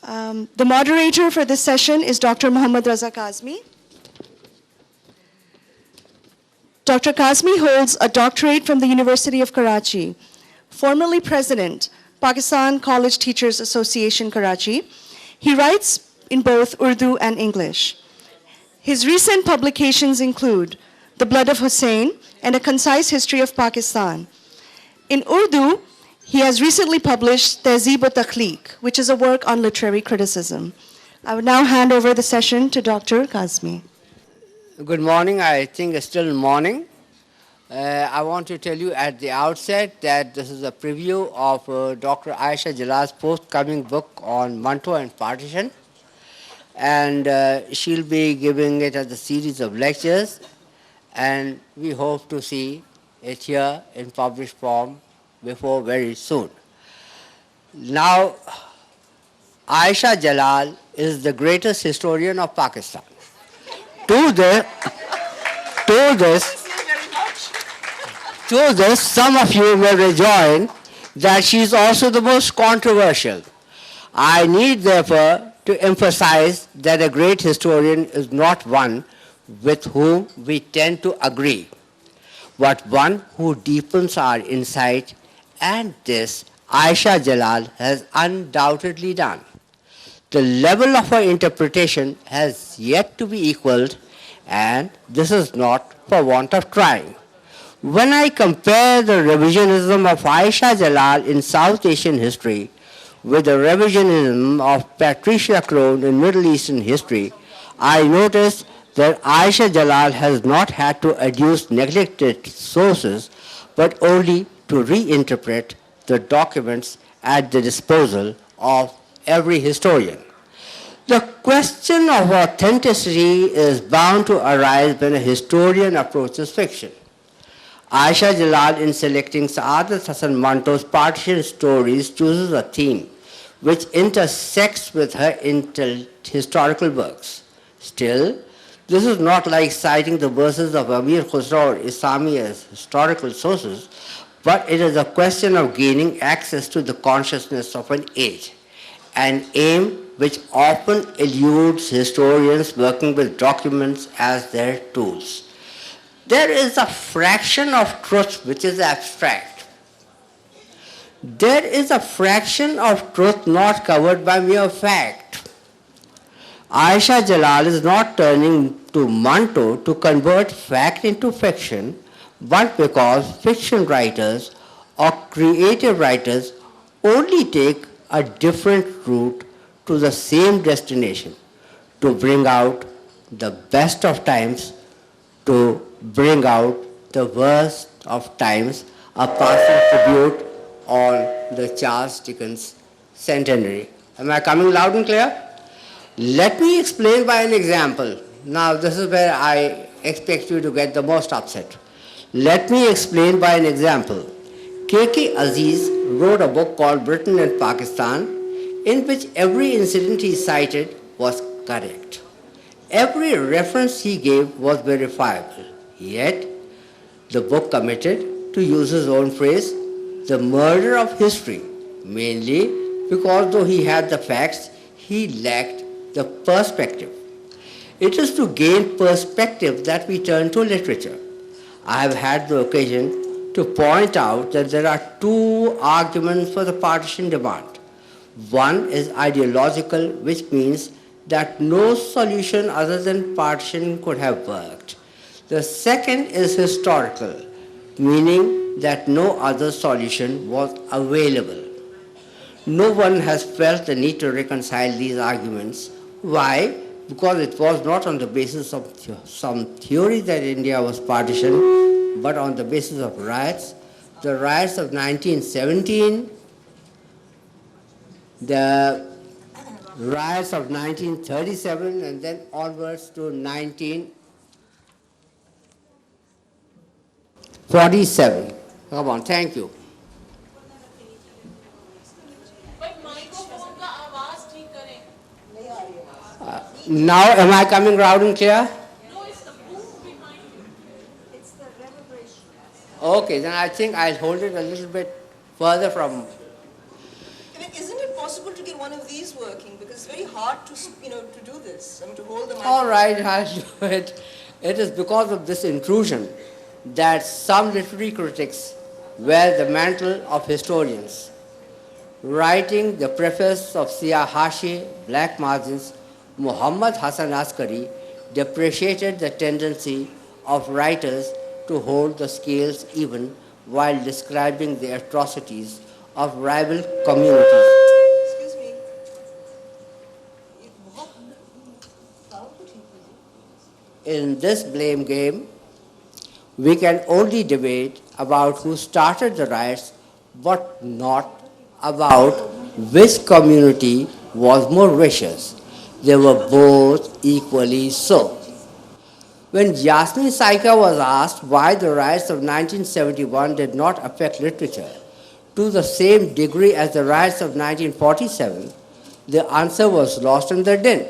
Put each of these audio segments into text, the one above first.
The moderator for this session is Dr. Mohammad Raza Kazmi. Dr. Kazmi holds a doctorate from the University of Karachi, formerly president, Pakistan College Teachers Association, Karachi. He writes in both Urdu and English. His recent publications include The Blood of Hussein and A Concise History of Pakistan. In Urdu, he has recently published Tehzeeb-o-Takhliq, which is a work on literary criticism. I would now hand over the session to Dr. Kazmi. Good morning. I think it's still morning. I want to tell you at the outset that this is a preview of Dr. Aisha Jalal's forthcoming book on Manto and Partition. And she'll be giving it as a series of lectures. And we hope to see it here in published form before very soon. Now, Aisha Jalal is the greatest historian of Pakistan. To this, some of you may rejoin that she is also the most controversial. I need, therefore, to emphasize that a great historian is not one with whom we tend to agree, but one who deepens our insight, and this Aisha Jalal has undoubtedly done. The level of her interpretation has yet to be equaled, and this is not for want of trying. When I compare the revisionism of Aisha Jalal in South Asian history with the revisionism of Patricia Crone in Middle Eastern history, I notice that Aisha Jalal has not had to adduce neglected sources, but only to reinterpret the documents at the disposal of every historian. The question of authenticity is bound to arise when a historian approaches fiction. Aisha Jalal, in selecting Saadat Hasan Manto's Partition stories, chooses a theme which intersects with her historical works. Still, this is not like citing the verses of Amir Khusro or Isami as historical sources, but it is a question of gaining access to the consciousness of an age, an aim which often eludes historians working with documents as their tools. There is a fraction of truth which is abstract. There is a fraction of truth not covered by mere fact. Aisha Jalal is not turning to Manto to convert fact into fiction, but because fiction writers or creative writers only take a different route to the same destination, to bring out the best of times, to bring out the worst of times, a passing tribute on the Charles Dickens centenary. Am I coming loud and clear? Let me explain by an example. Now, this is where I expect you to get the most upset. Let me explain by an example. K.K. Aziz wrote a book called Britain and Pakistan, in which every incident he cited was correct. Every reference he gave was verifiable. Yet, the book committed, to use his own phrase, the murder of history, mainly because though he had the facts, he lacked the perspective. It is to gain perspective that we turn to literature. I have had the occasion to point out that there are two arguments for the partition demand. One is ideological, which means that no solution other than partition could have worked. The second is historical, meaning that no other solution was available. No one has felt the need to reconcile these arguments. Why? Because it was not on the basis of some theory that India was partitioned, but on the basis of riots. The riots of 1917, the riots of 1937, and then onwards to 1947. Come on, thank you. Now, am I coming loud and clear? No, it's the boom behind you. It's the reverberation. Okay, then I think I'll hold it a little bit further from. Isn't it possible to get one of these working? Because very hard to, to do this. I mean, to hold the mic. All right, I'll do it. It is because of this intrusion that some literary critics wear the mantle of historians. Writing the preface of Siyah Hashi, Black Margins, Muhammad Hassan Askari depreciated the tendency of writers to hold the scales even while describing the atrocities of rival communities. Excuse me. In this blame game, we can only debate about who started the riots, but not about which community was more vicious. They were both equally so. When Yasmin Saika was asked why the riots of 1971 did not affect literature to the same degree as the riots of 1947, the answer was lost in the din.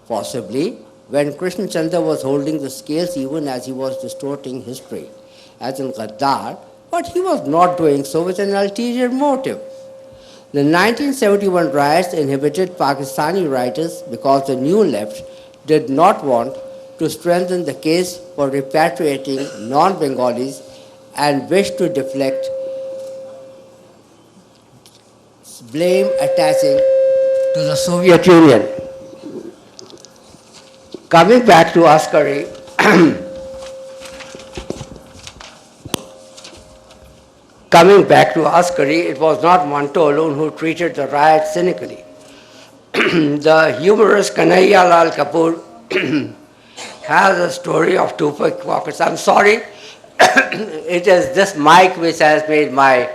Possibly when Krishna Chandra was holding the scales even as he was distorting history, as in Gaddar, but he was not doing so with an ulterior motive. The 1971 riots inhibited Pakistani writers because the New Left did not want to strengthen the case for repatriating non-Bengalis and wished to deflect blame attaching to the Soviet Union. Coming back to Askari, it was not Manto alone who treated the riot cynically. The humorous Kanhaiya Lal Kapoor has a story of two pickpockets. I'm sorry, it is this mic which has made my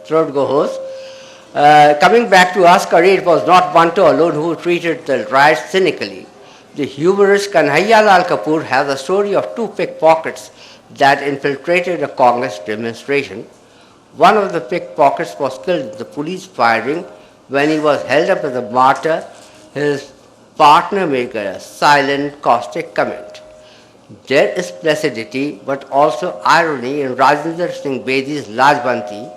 throat go hoarse. Coming back to Askari, it was not Manto alone who treated the riot cynically. The humorist Kanhaiya Lal Kapoor has a story of two pickpockets that infiltrated a Congress demonstration. One of the pickpockets was killed in the police firing when he was held up as a martyr. His partner made a silent, caustic comment. There is placidity but also irony in Rajendra Singh Bedi's Lajbanti.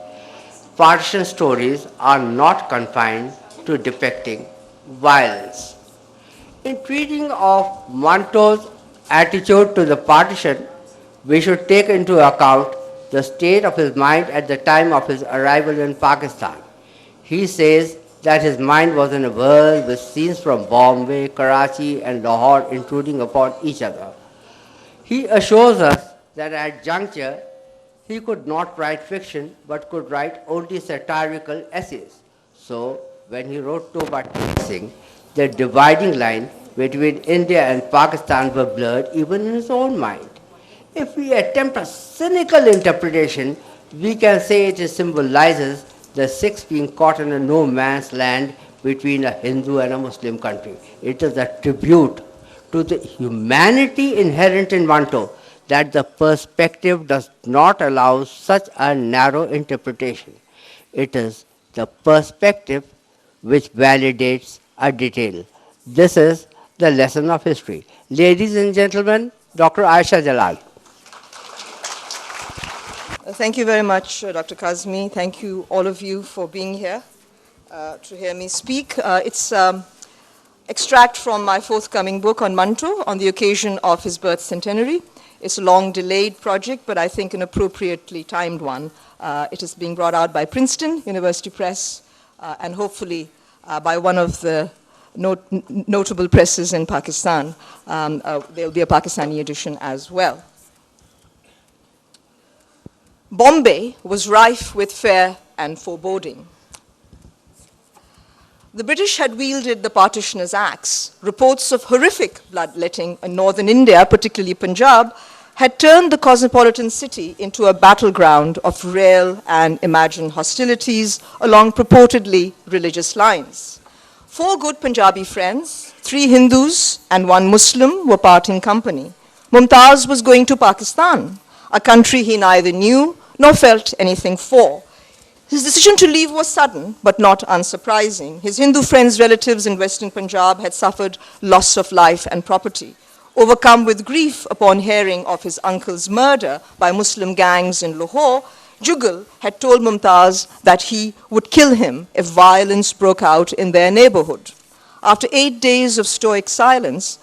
Partition stories are not confined to depicting violence. In treating of Manto's attitude to the partition, we should take into account the state of his mind at the time of his arrival in Pakistan. He says that his mind was in a whirl with scenes from Bombay, Karachi and Lahore intruding upon each other. He assures us that at juncture he could not write fiction but could write only satirical essays. So when he wrote Toba Tek Singh, the dividing line between India and Pakistan were blurred even in his own mind. If we attempt a cynical interpretation, we can say it symbolizes the Sikhs being caught in a no man's land between a Hindu and a Muslim country. It is a tribute to the humanity inherent in Manto that the perspective does not allow such a narrow interpretation. It is the perspective which validates a detail. This is the lesson of history. Ladies and gentlemen, Dr. Aisha Jalal. Thank you very much, Dr. Kazmi. Thank you, all of you, for being here to hear me speak. It's extract from my forthcoming book on Manto on the occasion of his birth centenary. It's a long-delayed project, but I think an appropriately timed one. It is being brought out by Princeton University Press and hopefully by one of the notable presses in Pakistan. There will be a Pakistani edition as well. Bombay was rife with fear and foreboding. The British had wielded the partitioner's axe. Reports of horrific bloodletting in northern India, particularly Punjab, had turned the cosmopolitan city into a battleground of real and imagined hostilities along purportedly religious lines. 4 good Punjabi friends, 3 Hindus and 1 Muslim were parting company. Mumtaz was going to Pakistan, a country he neither knew nor felt anything for. His decision to leave was sudden, but not unsurprising. His Hindu friends' relatives in Western Punjab had suffered loss of life and property. Overcome with grief upon hearing of his uncle's murder by Muslim gangs in Lahore, Jugal had told Mumtaz that he would kill him if violence broke out in their neighborhood. after 8 days of stoic silence,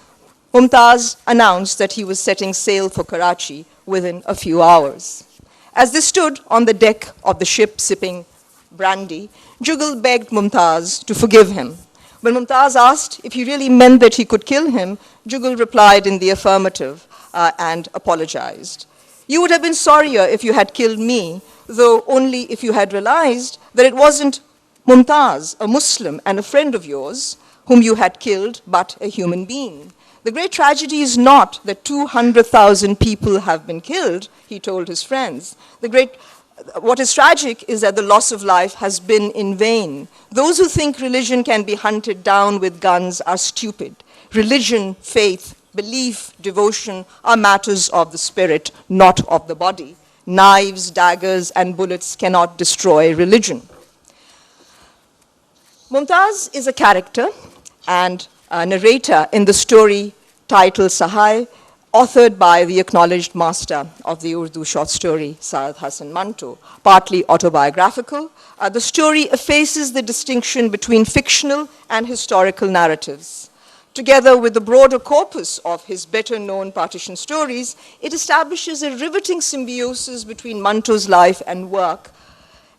Mumtaz announced that he was setting sail for Karachi within a few hours. As they stood on the deck of the ship sipping brandy, Jugal begged Mumtaz to forgive him. When Mumtaz asked if he really meant that he could kill him, Jugal replied in the affirmative and apologized. You would have been sorrier if you had killed me, though only if you had realized that it wasn't Mumtaz, a Muslim and a friend of yours, whom you had killed, but a human being. The great tragedy is not that 200,000 people have been killed, he told his friends. What is tragic is that the loss of life has been in vain. Those who think religion can be hunted down with guns are stupid. Religion, faith, belief, devotion are matters of the spirit, not of the body. Knives, daggers, and bullets cannot destroy religion. Mumtaz is a character and a narrator in the story titled Sahai, authored by the acknowledged master of the Urdu short story, Saad Hasan Manto, partly autobiographical. The story effaces the distinction between fictional and historical narratives. Together with the broader corpus of his better-known partition stories, it establishes a riveting symbiosis between Manto's life and work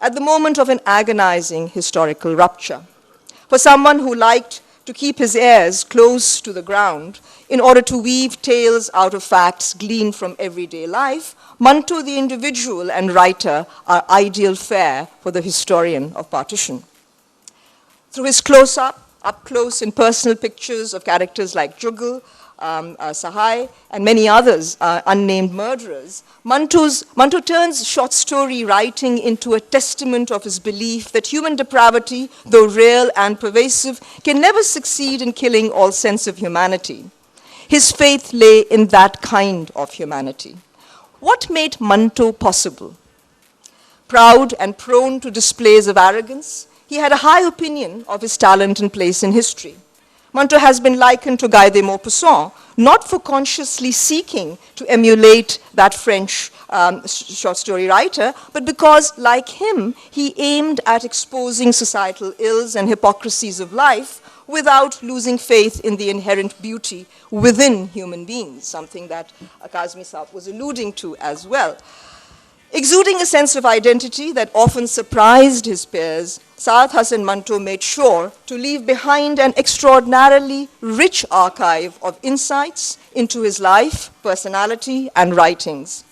at the moment of an agonizing historical rupture. For someone who liked to keep his ears close to the ground in order to weave tales out of facts gleaned from everyday life, Manto the individual and writer are ideal fare for the historian of partition. Through his up-close and personal pictures of characters like Jugal, Sahai, and many others, unnamed murderers, Manto turns short story writing into a testament of his belief that human depravity, though real and pervasive, can never succeed in killing all sense of humanity. His faith lay in that kind of humanity. What made Manto possible? Proud and prone to displays of arrogance, he had a high opinion of his talent and place in history. Manto has been likened to Guy de Maupassant, not for consciously seeking to emulate that French short story writer, but because, like him, he aimed at exposing societal ills and hypocrisies of life without losing faith in the inherent beauty within human beings, something that Kazmi Saab was alluding to as well. Exuding a sense of identity that often surprised his peers, Saad Hasan Manto made sure to leave behind an extraordinarily rich archive of insights into his life, personality, and writings.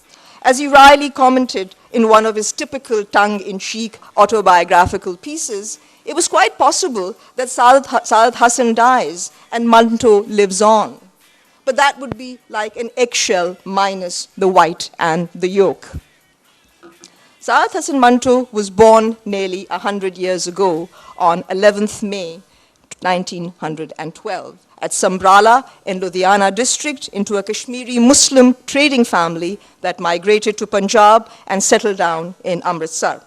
As he wryly commented in one of his typical tongue-in-cheek autobiographical pieces, it was quite possible that Saad Hasan dies and Manto lives on. But that would be like an eggshell minus the white and the yolk. Saad Hasan Manto was born nearly 100 years ago on 11th May 1912 at Sambrala in Ludhiana district into a Kashmiri Muslim trading family that migrated to Punjab and settled down in Amritsar.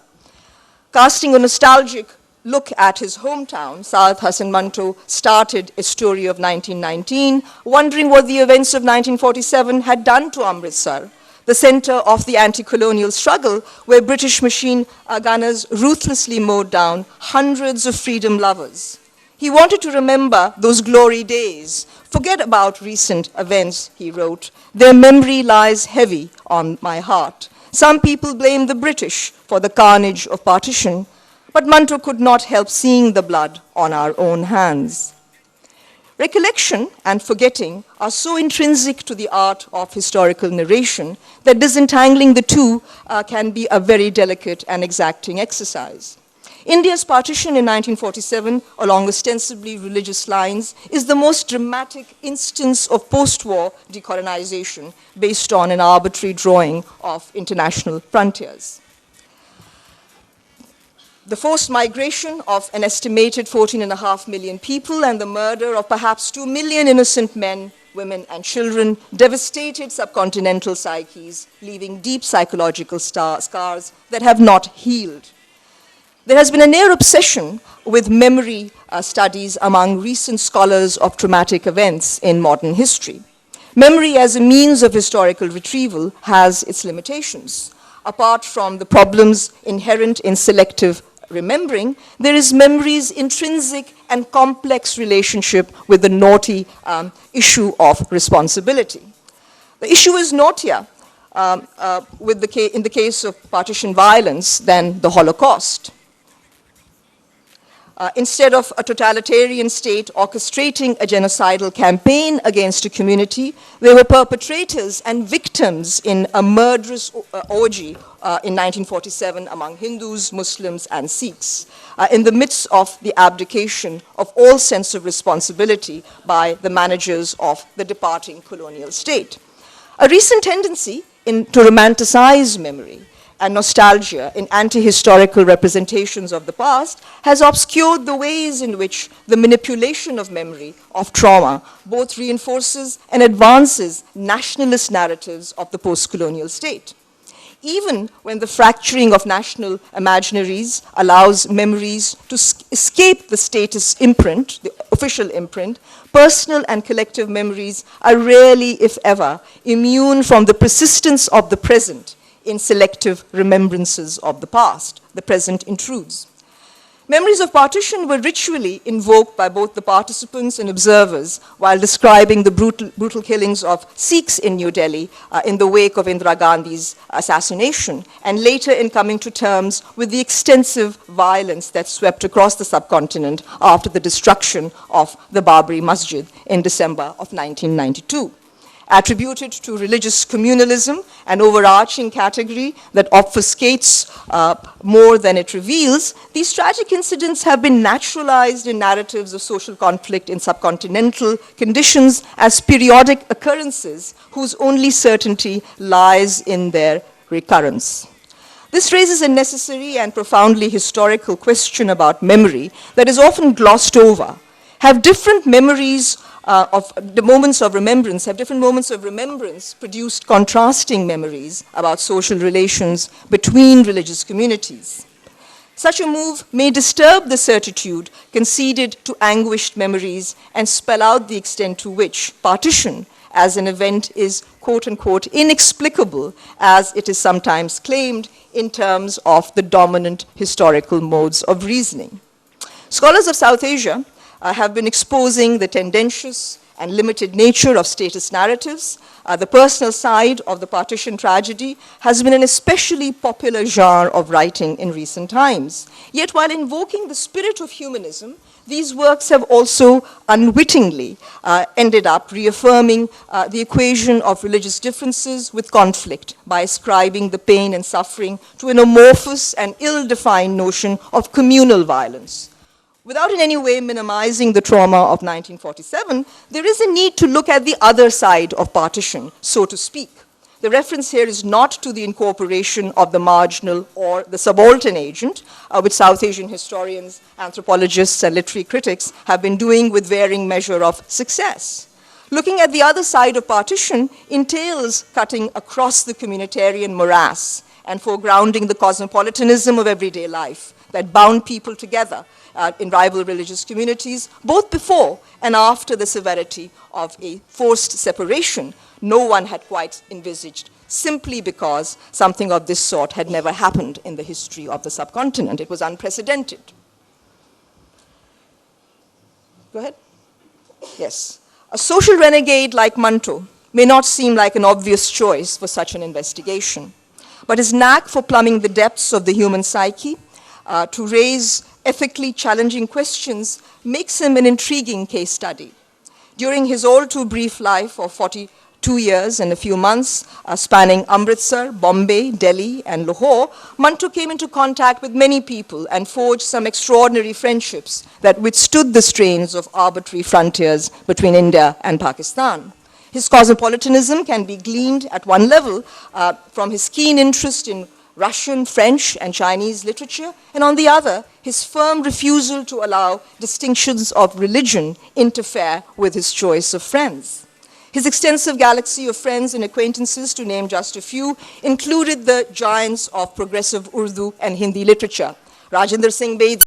Casting a nostalgic look at his hometown, Saad Hasan Manto started a story of 1919, wondering what the events of 1947 had done to Amritsar, the center of the anti-colonial struggle, where British machine gunners ruthlessly mowed down hundreds of freedom lovers. He wanted to remember those glory days. Forget about recent events, he wrote. Their memory lies heavy on my heart. Some people blame the British for the carnage of partition, but Manto could not help seeing the blood on our own hands. Recollection and forgetting are so intrinsic to the art of historical narration that disentangling the two can be a very delicate and exacting exercise. India's partition in 1947, along ostensibly religious lines, is the most dramatic instance of post-war decolonization based on an arbitrary drawing of international frontiers. The forced migration of an estimated 14.5 million people and the murder of perhaps 2 million innocent men, women, and children devastated subcontinental psyches, leaving deep psychological scars that have not healed. There has been a near obsession with memory studies among recent scholars of traumatic events in modern history. Memory as a means of historical retrieval has its limitations. Apart from the problems inherent in selective remembering, there is memory's intrinsic and complex relationship with the naughty issue of responsibility. The issue is naughtier in the case of partition violence than the Holocaust. Instead of a totalitarian state orchestrating a genocidal campaign against a community, there were perpetrators and victims in a murderous orgy in 1947 among Hindus, Muslims, and Sikhs, in the midst of the abdication of all sense of responsibility by the managers of the departing colonial state. A recent tendency to romanticize memory and nostalgia in anti-historical representations of the past has obscured the ways in which the manipulation of memory, of trauma, both reinforces and advances nationalist narratives of the post-colonial state. Even when the fracturing of national imaginaries allows memories to escape the status imprint, the official imprint, personal and collective memories are rarely, if ever, immune from the persistence of the present in selective remembrances of the past. The present intrudes. Memories of partition were ritually invoked by both the participants and observers while describing the brutal killings of Sikhs in New Delhi in the wake of Indira Gandhi's assassination, and later in coming to terms with the extensive violence that swept across the subcontinent after the destruction of the Babri Masjid in December of 1992. Attributed to religious communalism, an overarching category that obfuscates more than it reveals, these tragic incidents have been naturalized in narratives of social conflict in subcontinental conditions as periodic occurrences whose only certainty lies in their recurrence. This raises a necessary and profoundly historical question about memory that is often glossed over. Have different memories of the moments of remembrance, have different moments of remembrance produced contrasting memories about social relations between religious communities? Such a move may disturb the certitude conceded to anguished memories and spell out the extent to which partition as an event is, quote unquote, inexplicable as it is sometimes claimed in terms of the dominant historical modes of reasoning. Scholars of South Asia have been exposing the tendentious and limited nature of status narratives. The personal side of the partition tragedy has been an especially popular genre of writing in recent times. Yet while invoking the spirit of humanism, these works have also unwittingly ended up reaffirming the equation of religious differences with conflict by ascribing the pain and suffering to an amorphous and ill-defined notion of communal violence. Without in any way minimizing the trauma of 1947, there is a need to look at the other side of partition, so to speak. The reference here is not to the incorporation of the marginal or the subaltern agent, which South Asian historians, anthropologists, and literary critics have been doing with varying measure of success. Looking at the other side of partition entails cutting across the communitarian morass and foregrounding the cosmopolitanism of everyday life that bound people together in rival religious communities, both before and after the severity of a forced separation no one had quite envisaged, simply because something of this sort had never happened in the history of the subcontinent. It was unprecedented. Go ahead. Yes. A social renegade like Manto may not seem like an obvious choice for such an investigation, but his knack for plumbing the depths of the human psyche to raise ethically challenging questions makes him an intriguing case study. During his all too brief life of 42 years and a few months, spanning Amritsar, Bombay, Delhi, and Lahore, Manto came into contact with many people and forged some extraordinary friendships that withstood the strains of arbitrary frontiers between India and Pakistan. His cosmopolitanism can be gleaned at one level from his keen interest in Russian, French, and Chinese literature, and on the other, his firm refusal to allow distinctions of religion interfere with his choice of friends. His extensive galaxy of friends and acquaintances, to name just a few, included the giants of progressive Urdu and Hindi literature. Rajendra Singh Bedi